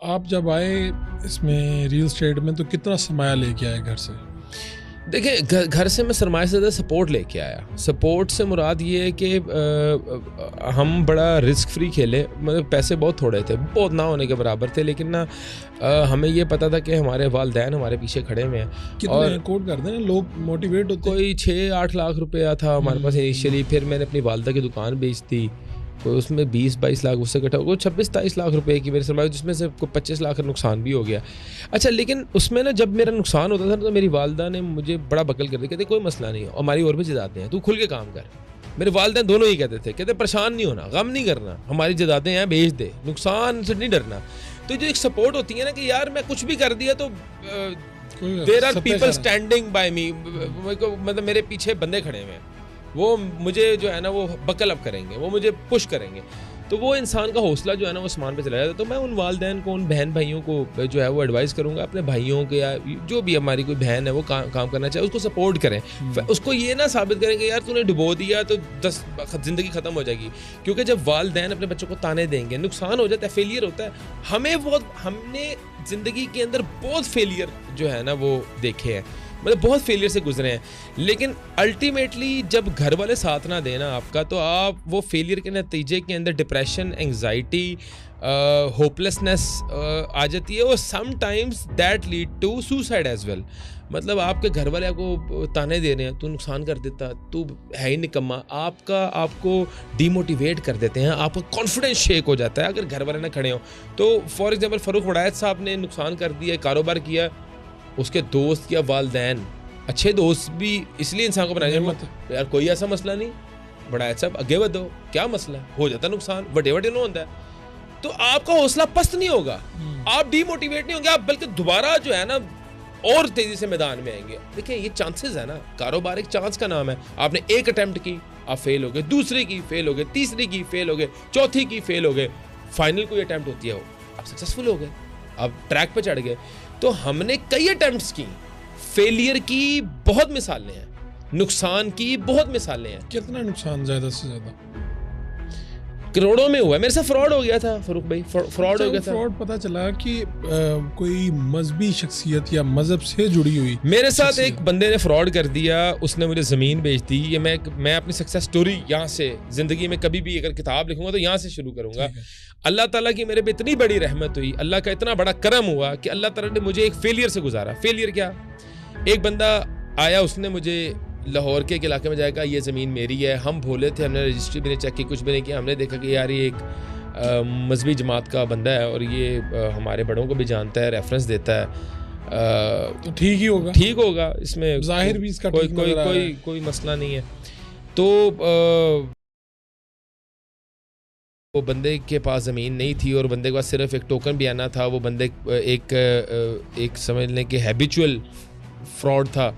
آپ جب آئے اس میں ریل اسٹیٹ میں تو کتنا سرمایہ لے کے آئے گھر سے؟ دیکھیں گھر سے میں سرمایہ سے زیادہ سپورٹ لے کے آیا. سپورٹ سے مراد یہ ہے کہ ہم بڑا رسک فری کھیلے. مطلب پیسے بہت تھوڑے تھے, بہت نہ ہونے کے برابر تھے, لیکن نا ہمیں یہ پتا تھا کہ ہمارے والدین ہمارے پیچھے کھڑے ہوئے ہیں. اور کوٹ کر دیں لوگ موٹیویٹ ہوتے. کوئی 6-8 لاکھ روپیہ تھا ہمارے پاس انیشیلی. پھر میں نے اپنی والدہ کی دکان بیچ دی, کوئی اس میں 20-22 لاکھ اس سے کٹا, کوئی 26-27 لاکھ روپے کی میرے سرمایہ, جس میں سے کوئی 25 لاکھ کا نقصان بھی ہو گیا. اچھا لیکن اس میں نا جب میرا نقصان ہوتا تھا تو میری والدہ نے مجھے بڑا بکل کر دیا, کہتے کوئی مسئلہ نہیں ہے, ہماری اور بھی جائیدادیں ہیں, تو کھل کے کام کر. میرے والدین دونوں ہی کہتے تھے, کہتے پریشان نہیں ہونا, غم نہیں کرنا, ہماری جائیدادیں ہیں, بیچ دے, نقصان سے نہیں ڈرنا. تو جو ایک سپورٹ ہوتی ہے نا کہ یار میں کچھ بھی کر دیا تو there are people standing by me, مطلب میرے پیچھے بندے کھڑے ہوئے ہیں, وہ مجھے جو ہے نا وہ بکل اپ کریں گے, وہ مجھے پش کریں گے. تو وہ انسان کا حوصلہ جو ہے نا وہ آسمان پہ چلا جاتا ہے. تو میں ان والدین کو, ان بہن بھائیوں کو جو ہے وہ ایڈوائز کروں گا, اپنے بھائیوں کے یا جو بھی ہماری کوئی بہن ہے وہ کام کرنا چاہے اس کو سپورٹ کریں. اس کو یہ نہ ثابت کریں کہ یار تو نے ڈبو دیا تو زندگی ختم ہو جائے گی. کیونکہ جب والدین اپنے بچوں کو تانے دیں گے, نقصان ہو جاتا ہے, فیلئر ہوتا ہے. ہم نے زندگی کے اندر بہت فیلئر جو ہے نا وہ دیکھے ہیں, مطلب بہت فیلئر سے گزرے ہیں. لیکن الٹیمیٹلی جب گھر والے ساتھ نہ دینا آپ کا, تو آپ وہ فیلئر کے نتیجے کے اندر ڈپریشن, انگزائٹی, ہوپلیسنس آ جاتی ہے, اور sometimes that lead to suicide as well. مطلب آپ کے گھر والے آپ کو تانے دے رہے ہیں, تو نقصان کر دیتا, تو ہے ہی نکما, آپ کو ڈی موٹیویٹ کر دیتے ہیں, آپ کا کانفیڈنس شیک ہو جاتا ہے اگر گھر والے نہ کھڑے ہوں. تو فار ایگزامپل فاروق وڑائچ صاحب نے نقصان کر دیا, کاروبار کیا, اس کے دوست یا والدین, اچھے دوست بھی اس لیے انسان کو بنایا جائے یار کوئی ایسا مسئلہ نہیں, بڑا صاحب اگے ودو, کیا مسئلہ ہو جاتا نقصان, وٹے نہ ہوتا ہے. تو آپ کا حوصلہ پست نہیں ہوگا, آپ ڈی موٹیویٹ نہیں ہوں گے, آپ بلکہ دوبارہ جو ہے نا اور تیزی سے میدان میں آئیں گے. دیکھیں یہ چانسز ہے نا, کاروبار ایک چانس کا نام ہے. آپ نے ایک اٹیمپٹ کی, آپ فیل ہو گئے, دوسری کی فیل ہو گئے, تیسری کی فیل ہو گئے, چوتھی کی فیل ہو گئے, فائنل کوئی اٹیمپٹ ہوتی ہے وہ آپ سکسیزفل ہو گئے, آپ ٹریک پہ چڑھ گئے. تو ہم نے کئی اٹیمپٹس کی, فیلئر کی بہت مثالیں ہیں, نقصان کی بہت مثالیں ہیں. کتنا نقصان زیادہ سے زیادہ؟ کروڑوں میں ہوا ہے. میرے ساتھ فراڈ ہو گیا تھا فاروق بھائی, فراڈ ہو گیا تھا. فراڈ پتہ چلا کہ کوئی مذہبی شخصیت یا مذہب سے جڑی ہوئی. میرے ساتھ ایک بندے نے فراڈ کر دیا, اس نے مجھے زمین بیچ دی. یہ میں اپنی سکسیس سٹوری یہاں سے, زندگی میں کبھی بھی اگر کتاب لکھوں گا تو یہاں سے شروع کروں گا. اللہ تعالیٰ کی میرے پہ اتنی بڑی رحمت ہوئی, اللہ کا اتنا بڑا کرم ہوا کہ اللہ تعالیٰ نے مجھے ایک فیلئر سے گزارا. فیلئر کیا, ایک بندہ آیا, اس نے مجھے لاہور کے ایک علاقے میں جائے گا یہ زمین میری ہے. ہم بھولے تھے, ہم نے رجسٹری بھی نہیں چیک کی, کچھ بھی نہیں کیا. ہم نے دیکھا کہ یار یہ ایک مذہبی جماعت کا بندہ ہے اور یہ ہمارے بڑوں کو بھی جانتا ہے, ریفرنس دیتا ہے, تو ٹھیک ہی ہوگا, ٹھیک ہوگا, اس میں ظاہر بھی اس کا کوئی مسئلہ نہیں ہے. تو وہ بندے کے پاس زمین نہیں تھی اور بندے کے پاس صرف ایک ٹوکن بھی آنا تھا. وہ بندے ایک سمجھ لیں کہ ہیبیچول فراڈ تھا.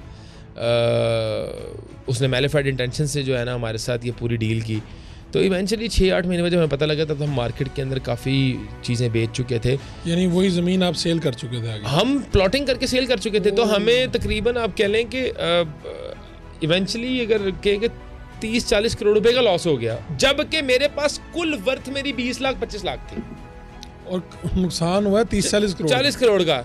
اس نے میلیفائڈ انٹینشن سے جو ہے نا ہمارے ساتھ یہ پوری ڈیل کی. تو ایونچولی 6-8 مہینے میں جب ہمیں پتہ لگا تھا تو ہم مارکیٹ کے اندر کافی چیزیں بیچ چکے تھے. یعنی وہی زمین آپ سیل کر چکے تھے؟ ہم پلاٹنگ کر کے سیل کر چکے تھے. تو ہمیں تقریباً آپ کہہ لیں کہ ایونچولی اگر کہیں کہ 30-40 کروڑ روپے کا لاس ہو گیا, جبکہ میرے پاس کل ورتھ میری 20-25 لاکھ تھی, اور نقصان ہوا 40 کروڑ کا.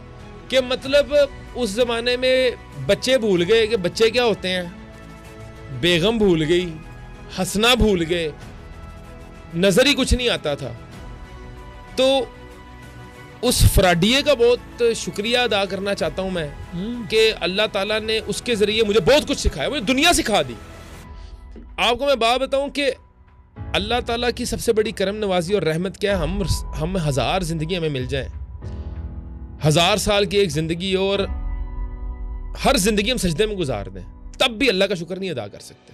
کہ مطلب اس زمانے میں بچے بھول گئے کہ بچے کیا ہوتے ہیں, بیگم بھول گئی, ہنسنا بھول گئے, نظر ہی کچھ نہیں آتا تھا. تو اس فراڈیے کا بہت شکریہ ادا کرنا چاہتا ہوں میں کہ اللہ تعالیٰ نے اس کے ذریعے مجھے بہت کچھ سکھایا, مجھے دنیا سکھا دی. آپ کو میں بات بتاؤں کہ اللہ تعالیٰ کی سب سے بڑی کرم نوازی اور رحمت کیا ہے, ہم 1000 زندگی ہمیں مل جائیں, 1000 سال کی ایک زندگی, اور ہر زندگی ہم سجدے میں گزار دیں, تب بھی اللہ کا شکر نہیں ادا کر سکتے.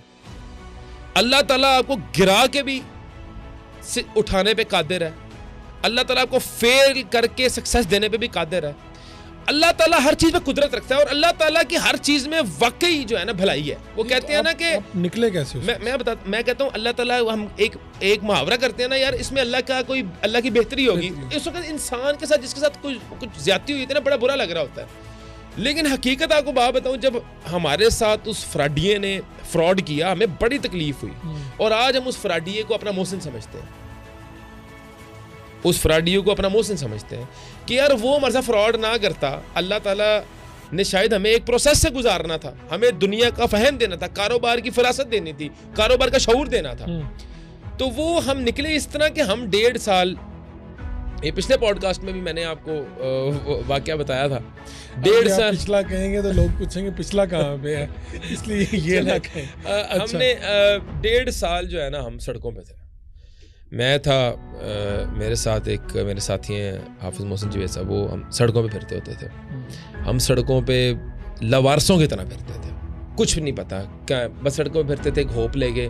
اللہ تعالیٰ آپ کو گرا کے بھی اٹھانے پہ قادر ہے, اللہ تعالیٰ آپ کو فیل کر کے سکسیس دینے پہ بھی قادر ہے. اللہ تعالیٰ ہر چیز میں قدرت رکھتا ہے, اور اللہ تعالیٰ کی ہر چیز میں واقعی جو ہے نا بھلائی ہے. وہ کہتے ہیں نا کہ نکلے کیسے, میں کہتا ہوں اللہ تعالیٰ, ہم ایک محاورہ کرتے ہیں نا یار, اس میں اللہ کی بہتری ہوگی. اس وقت انسان کے ساتھ جس کے ساتھ کچھ زیادتی ہوئی تھی نا, بڑا برا لگ رہا ہوتا ہے. لیکن حقیقت آپ کو بات بتاؤں, جب ہمارے ساتھ اس فراڈیے نے فراڈ کیا, ہمیں بڑی تکلیف ہوئی, اور آج ہم اس فراڈیے کو اپنا محسن سمجھتے ہیں. اس فراڈیوں کو اپنا محسن سمجھتے ہیں کہ یار وہ ہمارے ساتھ فراڈ نہ کرتا, اللہ تعالیٰ نے شاید ہمیں ایک پروسیس سے گزارنا تھا, ہمیں دنیا کا فہم دینا تھا, کاروبار کی فراست دینی تھی, کاروبار کا شعور دینا تھا. تو وہ ہم نکلے اس طرح کہ ہم 1.5 سال, یہ پچھلے پوڈ کاسٹ میں بھی میں نے آپ کو واقعہ بتایا تھا, 1.5 سال پچھلا کہیں گے تو لوگ پوچھیں گے پچھلا کہاں پہ ہے, اس لیے یہ نہ کہیں. ہم نے 1.5 سال جو ہے نا ہم سڑکوں پہ تھے. میں تھا, میرے ساتھ ایک میرے ساتھی ہیں حافظ محسن جوید صاحب, وہ ہم سڑکوں پہ پھرتے ہوتے تھے. ہم سڑکوں پہ لاوارسوں کی طرح پھرتے تھے, کچھ نہیں پتا کیا, بس سڑکوں پہ پھرتے تھے ایک ہوپ لے کے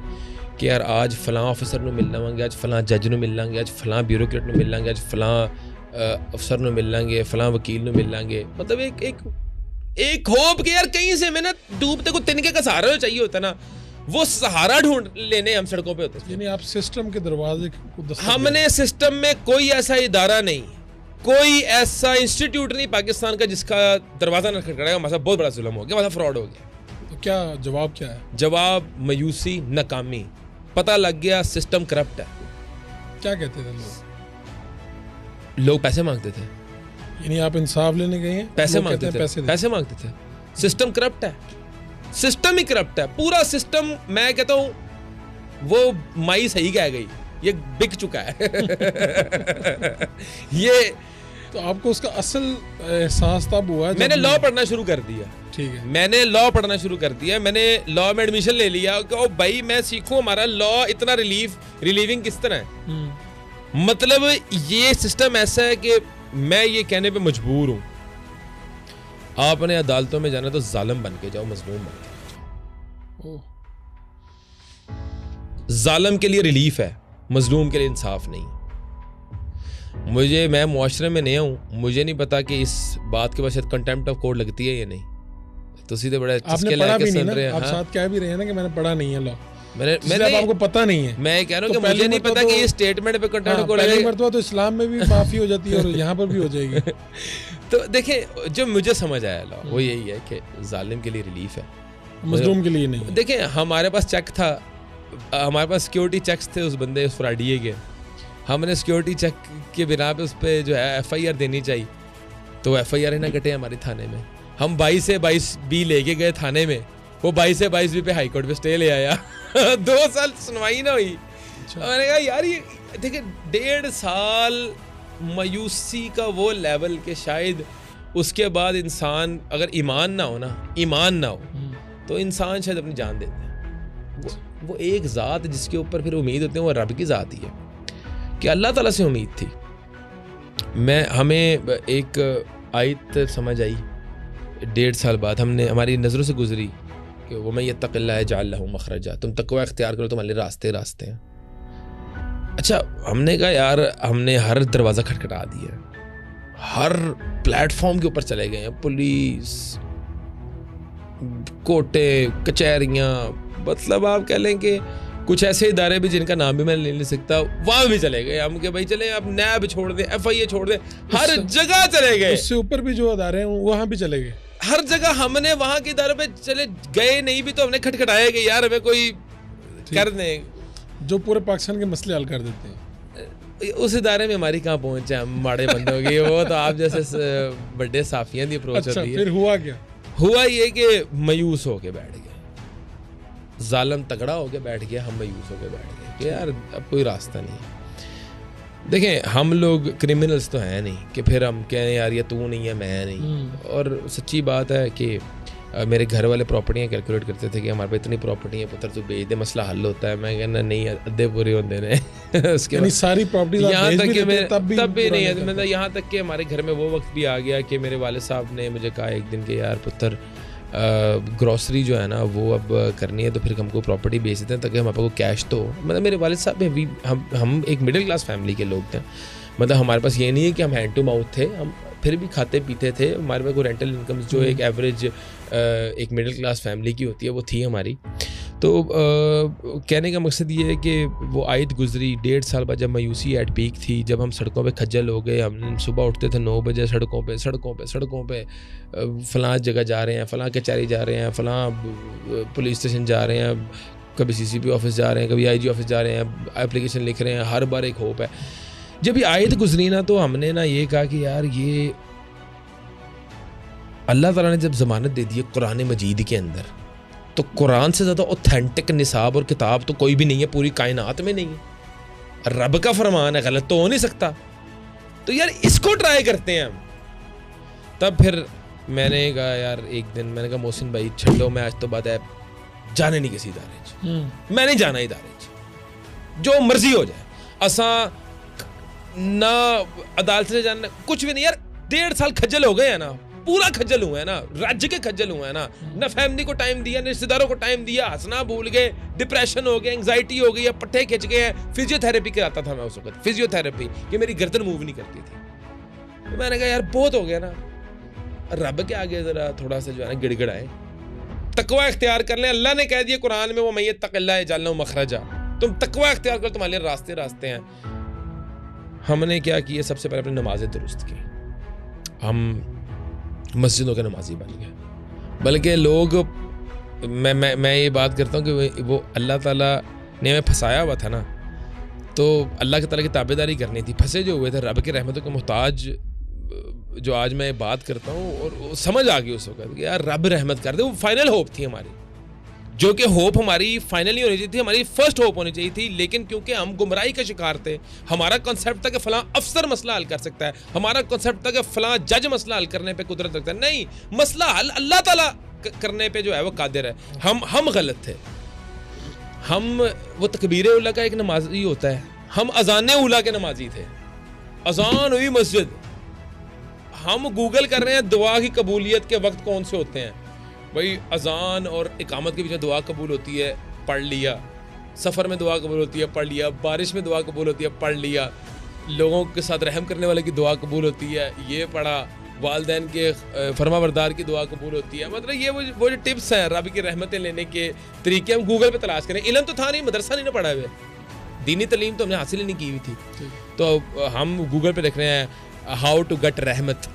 کہ یار آج فلاں آفیسر نو مل لیں گے, آج فلاں جج نو مل لیں گے, آج فلاں بیوروکریٹ نو مل لیں گے, آج فلاں افسر نو مل لیں گے, فلاں وکیل نو مل لیں گے. مطلب ایک ہوپ کہ یار کہیں سے میں نا ڈوبتے کو تنکے کا سہارا چاہیے ہوتا نا, وہ سہارا ڈھونڈ لینے ہم سڑکوں پہ ہوتے تھے. یعنی آپ سسٹم کے دروازے کو دستک ہم نے سسٹم میں کوئی ایسا ادارہ نہیں, کوئی ایسا انسٹیٹیوٹ نہیں پاکستان کا جس کا دروازہ نہ کھٹکھٹائے. ہمارا بہت بڑا ظلم ہو گیا, ہمارا فراڈ ہو گیا. تو کیا جواب کیا ہے؟ جواب مایوسی, ناکامی. پتہ لگ گیا سسٹم کرپٹ ہے. کیا کہتے تھے لوگ پیسے مانگتے تھے. یعنی آپ انصاف لینے گئے ہیں, پیسے مانگتے تھے, پیسے مانگتے تھے. سسٹم کرپٹ ہے, سسٹم ہی کرپٹ ہے پورا سسٹم. میں کہتا ہوں وہ مائی صحیح کہہ گئی, یہ بک چکا ہے. یہ تو آپ کو اس کا اصل احساس تب ہوا ہے میں نے لا پڑھنا شروع کر دیا. ٹھیک ہے, میں نے لا پڑھنا شروع کر دیا. میں نے لا میں ایڈمیشن لے لیا کہ او بھائی میں سیکھوں ہمارا لا اتنا ریلیونگ کس طرح ہے. مطلب یہ سسٹم ایسا ہے کہ میں یہ کہنے پہ مجبور ہوں, آپ نے عدالتوں میں جانا تو ظالم بن کے جاؤ, مظلوم بن کے جاؤ. ظالم کے لیے ریلیف ہے, مظلوم کے لیے انصاف نہیں. میں معاشرے میں نیا ہوں, مجھے نہیں پتا کہ اس بات کے بعد شاید کنٹیمپٹ آف کورٹ لگتی ہے یا نہیں. تو سیدھے بڑے چسکے لے کے سن رہے ہیں, آپ ساتھ کہہ بھی رہے ہیں نا کہ میں نے پڑھا نہیں ہے لا, میں آپ کو پتا نہیں ہے. میں کہہ رہا ہوں کہ مجھے نہیں پتا کہ یہ اسٹیٹمنٹ پہ کنٹیمپٹ آف کورٹ لگے. پہلی مرتبہ تو اسلام میں بھی معافی ہو جاتی ہے اور یہاں پر بھی ہو جائے گی. تو دیکھیں جو مجھے سمجھ آیا لا وہ یہی ہے کہ ظالم کے لیے ریلیف ہے, مظلوم کے لیے نہیں. دیکھیں ہمارے پاس چیک تھا, ہمارے پاس سیکیورٹی چیکس تھے اس بندے اس فراڈیے کے. ہم نے سیکیورٹی چیک کے بنا پہ اس پہ جو ہے ایف آئی آر دینی چاہیے, تو ایف آئی آر ہی نہ کٹے ہمارے تھانے میں. ہم 22 سے 22 بی لے کے گئے تھانے میں, وہ 22 سے 22 بی پہ ہائی کورٹ پہ اسٹے لے آیا. 2 سال سنوائی نہ ہوئی. میں نے کہا یار یہ دیکھیں 1.5 سال مایوسی کا وہ لیول کہ شاید اس کے بعد انسان اگر ایمان نہ ہو تو انسان شاید اپنی جان دیتے ہیں. وہ ایک ذات جس کے اوپر پھر امید ہوتے ہیں وہ رب کی ذات ہی ہے, کہ اللہ تعالیٰ سے امید تھی. ہمیں ایک آیت سمجھ آئی 1.5 سال بعد, ہم نے ہماری نظروں سے گزری کہ وَمَن يَتَّقِ اللَّهَ يَجْعَل لَهُ مَخْرَجًا, تم تقوی اختیار کرو تمہارے راستے ہیں. اچھا ہم نے کہا یار ہم نے ہر دروازہ کھٹکھٹا دیا, ہر پلیٹ فارم کے اوپر چلے گئے ہیں, پولیس, کوٹے, کچہریاں, مطلب آپ کہہ لیں کہ کچھ ایسے ادارے بھی جن کا نام بھی میں نہیں لے سکتا, وہاں بھی چلے گئے ہم کہ بھائی چلیں آپ نیب چھوڑ دیں, ایف آئی اے چھوڑ دیں, ہر جگہ چلے گئے. اس سے اوپر بھی جو ادارے ہیں وہاں بھی چلے گئے, ہر جگہ ہم نے وہاں کے اداروں پہ چلے گئے نہیں بھی تو ہم نے کھٹکھٹایا کہ یار ہمیں کوئی کر دیں, جو پورے پاکستان کے مسئلے حل کر دیتے ہیں. اس ادارے میں ہماری کہاں پہنچ ہے, ہم ماڑے بندے ہو گئے. وہ تو آپ جیسے بڑے صافیاں دی اپروچ ہوتی ہے. پھر ہوا کیا؟ ہوا یہ کہ مایوس ہو کے بیٹھ گئے, ظالم تگڑا ہو کے بیٹھ گیا, ہم مایوس ہو کے بیٹھ گئے کہ یار اب کوئی راستہ نہیں. دیکھیں ہم لوگ کرمنلز تو ہیں نہیں کہ پھر ہم کہیں یار یہ تو نہیں ہے میں نہیں. اور سچی بات ہے کہ میرے گھر والے پراپرٹیاں کیلکولیٹ کرتے تھے کہ ہمارے پاس اتنی پراپرٹی ہے پتر تو بیچ دے, مسئلہ حل ہوتا ہے. میں کہنا نہیں, ادھے پورے ہوتے ہیں. اس کے ساری پراپرٹی یہاں تک کہ تب بھی نہیں ہے, مطلب یہاں تک کہ ہمارے گھر میں وہ وقت بھی آ گیا کہ میرے والد صاحب نے مجھے کہا ایک دن کہ یار پتر گروسری جو ہے نا وہ اب کرنی ہے تو پھر ہم کو پراپرٹی بیچ دیتے ہیں تاکہ ہمارے کو کیش تو. مطلب میرے والد صاحب ہم ایک مڈل کلاس فیملی کے لوگ تھے. مطلب ہمارے پاس یہ نہیں ہے کہ ہم ہینڈ ٹو ماؤتھ تھے, ہم پھر بھی کھاتے پیتے تھے. ہمارے پاس کوئی رینٹل انکم جو ایک ایوریج ایک مڈل کلاس فیملی کی ہوتی ہے وہ تھی ہماری. تو کہنے کا مقصد یہ ہے کہ وہ آیت گزری 1.5 سال بعد جب مایوسی ایٹ پیک تھی, جب ہم سڑکوں پہ کھجل ہو گئے. ہم صبح اٹھتے تھے 9 بجے, سڑکوں پہ فلاں جگہ جا رہے ہیں, فلاں کچہری جا رہے ہیں, فلاں پولیس اسٹیشن جا رہے ہیں, کبھی CCP آفس جا رہے ہیں, کبھی IG آفس جا رہے ہیں, اپلیکیشن لکھ رہے ہیں. ہر بار ایک ہوپ ہے. جب یہ آیت گزری نا تو ہم نے نا یہ کہا کہ یار یہ اللہ تعالیٰ نے جب ضمانت دے دی ہے قرآن مجید کے اندر, تو قرآن سے زیادہ اوتھینٹک نصاب اور کتاب تو کوئی بھی نہیں ہے پوری کائنات میں نہیں ہے. رب کا فرمان ہے, غلط تو ہو نہیں سکتا, تو یار اس کو ٹرائی کرتے ہیں ہم. تب پھر میں نے کہا یار ایک دن میں نے کہا محسن بھائی چھڈو, میں آج تو بعد ہے جانے نہیں کسی ادارے میں نہیں جانا ادارے جو مرضی ہو جائے. اساں نہ عدالت سے جانا کچھ بھی نہیں یار. 1.5 سال کھجل ہو گئے ہیں نا, پورا کھجل ہوئے ہیں نا, رج کے کھجل ہوئے ہیں نا. نہ فیملی کو ٹائم دیا, نہ رشتے داروں کو ٹائم دیا, ہنسنا بھول گئے, ڈپریشن ہو گیا, انگزائٹی ہو گئی ہے, پٹھے کھچ گئے ہیں. فزیو تھراپی کراتا تھا میں اس وقت, فزیو تھراپی کہ میری گردن موو نہیں کرتی تھی. تو میں نے کہا یار بہت ہو گیا نا, رب کے آگے ذرا تھوڑا سا جو ہے نا گڑ گڑ آئے, تقوی اختیار کر لیں. اللہ نے کہہ دیا قرآن میں وہ من یتق اللہ یجعل لہ مخرجا, تم تقوی اختیار کرو, تمہارے لیے راستے ہیں. ہم نے کیا کیا, سب سے پہلے اپنی نمازیں درست کی. ہم مسجدوں کے نمازی بن گئے. بلکہ لوگ میں یہ بات کرتا ہوں کہ وہ اللہ تعالیٰ نے ہمیں پھنسایا ہوا تھا نا, تو اللہ کے تعالیٰ کی تابع داری کرنی تھی. پھنسے جو ہوئے تھے رب کے رحمتوں کے محتاج, جو آج میں بات کرتا ہوں اور سمجھ آ گئی اس وقت کہ یار رب رحمت کر دے. وہ فائنل ہوپ تھی ہماری, جو کہ ہوپ ہماری فائنل نہیں ہونی چاہیے تھی, ہماری فرسٹ ہوپ ہونی چاہیے تھی. لیکن کیونکہ ہم گمراہی کا شکار تھے, ہمارا کنسیپٹ تھا کہ فلاں افسر مسئلہ حل کر سکتا ہے, ہمارا کنسیپٹ تھا کہ فلاں جج مسئلہ حل کرنے پہ قدرت رکھتا ہے. نہیں, مسئلہ حل اللہ تعالیٰ کرنے پہ جو ہے وہ قادر ہے. ہم غلط تھے. ہم وہ تکبیر اولیٰ کا ایک نمازی ہوتا ہے, ہم اذان اولیٰ کے نمازی تھے. اذان ہوئی مسجد, ہم گوگل کر رہے ہیں دعا کی قبولیت کے وقت کون سے ہوتے ہیں. بھائی اذان اور اقامت کے بیچ میں دعا قبول ہوتی ہے, پڑھ لیا. سفر میں دعا قبول ہوتی ہے, پڑھ لیا. بارش میں دعا قبول ہوتی ہے, پڑھ لیا. لوگوں کے ساتھ رحم کرنے والے کی دعا قبول ہوتی ہے, یہ پڑھا. والدین کے فرما بردار کی دعا قبول ہوتی ہے. مطلب یہ وہ جو ٹپس ہیں رب کی رحمتیں لینے کے طریقے, ہم گوگل پہ تلاش کریں. علم تو تھا نہیں, مدرسہ نہیں نہ پڑھا ہوئے, دینی تعلیم تو ہم نے حاصل ہی نہیں کی ہوئی تھی. تو ہم گوگل پہ دیکھ رہے ہیں ہاؤ ٹو گٹ رحمت.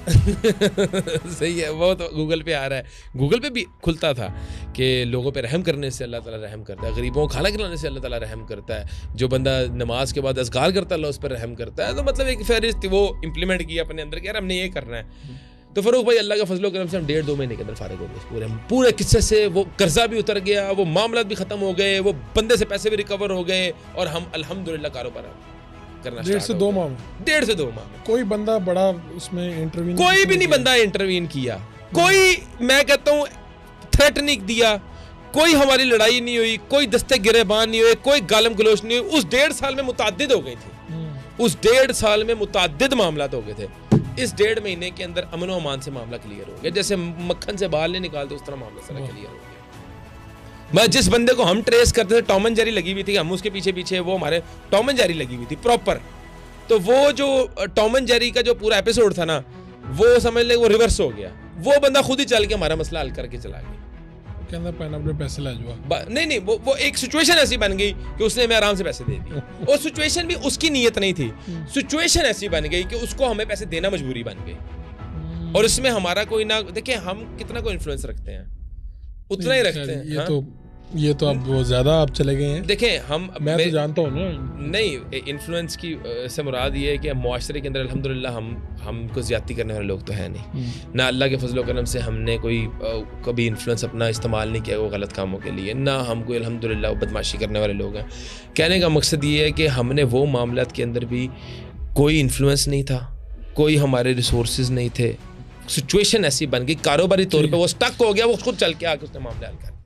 صحیح ہے, وہ تو گوگل پہ آ رہا ہے. گوگل پہ بھی کھلتا تھا کہ لوگوں پہ رحم کرنے سے اللہ تعالیٰ رحم کرتا ہے, غریبوں کو کھانا کھلانے سے اللہ تعالیٰ رحم کرتا ہے, جو بندہ نماز کے بعد اذکار کرتا ہے اللہ اس پر رحم کرتا ہے. تو مطلب ایک فہرست وہ امپلیمنٹ کیا اپنے اندر کہ یار ہم نے یہ کرنا ہے. تو فروخ بھائی اللہ کا فضل و کرم سے ہم 1.5-2 مہینے کے اندر فارغ ہو گئے. پورے قصے سے وہ قرضہ بھی اتر گیا, وہ معاملات بھی ختم ہو گئے, وہ بندے سے پیسے بھی ریکور ہو گئے, اور ہم الحمدللہ کاروبار کرنا 1.5 سے 2 ماہ 1.5 سے 2 ماہ. کوئی بندہ بڑا اس میں انٹروین, کوئی بھی نہیں بندہ انٹروین کیا, کوئی میں کہتا ہوں تھریٹ نہیں دیا, کوئی ہماری لڑائی نہیں ہوئی, کوئی دستے گریبان نہیں ہوئے, کوئی گالم گلوچ نہیں ہوئی. اس 1.5 سال میں متعدد ہو گئی تھی, اس 1.5 سال میں متعدد معاملات ہو گئے تھے. اس 1.5 مہینے کے اندر امن و امان سے معاملہ کلیئر ہو گیا. جیسے مکھن سے بال نہیں نکالتے اس طرح معاملہ سارا کلیئر ہو گیا. بس جس بندے کو ہم ٹریس کرتے تھے, ٹام اینڈ جیری لگی ہوئی تھی, ہم اس کے پیچھے پیچھے, وہ ہمارے ٹام اینڈ جیری لگی ہوئی تھی پراپر. تو وہ جو ٹام اینڈ جیری کا جو پورا ایپیسوڈ تھا نا, وہ سمجھ لیں وہ ریورس ہو گیا. وہ بندہ خود ہی چل کے ہمارا مسئلہ حل کر کے چلا گیا. کہنا پہنا اپنے پیسے لے جوا. نہیں, وہ ایک سچویشن ایسی بن گئی کہ اس نے ہمیں آرام سے پیسے دے دیے. اور سچویشن بھی اس کی نیت نہیں تھی, سچویشن ایسی بن گئی کہ اس کو ہمیں پیسے دینا مجبوری بن گئی. اور اس میں ہمارا کوئی نہ, دیکھیں ہم کتنا کوئی انفلوئنس رکھتے ہیں, اتنا ہی رکھتے ہیں. یہ تو اب وہ زیادہ آپ چلے گئے ہیں. دیکھیں میں تو جانتا ہوں نا, نہیں انفلوئنس کی سے مراد یہ ہے کہ معاشرے کے اندر الحمدللہ ہم کو زیادتی کرنے والے لوگ تو ہیں نہیں. نہ اللہ کے فضل و کرم سے ہم نے کوئی کبھی انفلوئنس اپنا استعمال نہیں کیا وہ غلط کاموں کے لیے, نہ ہم کوئی الحمدللہ بدماشی کرنے والے لوگ ہیں. کہنے کا مقصد یہ ہے کہ ہم نے وہ معاملات کے اندر بھی کوئی انفلوئنس نہیں تھا, کوئی ہمارے ریسورسز نہیں تھے. سچویشن ایسی بن گئی, کاروباری طور پہ وہ سٹک ہو گیا, وہ خود چل کے آ کے اس نے معاملہ حل کر.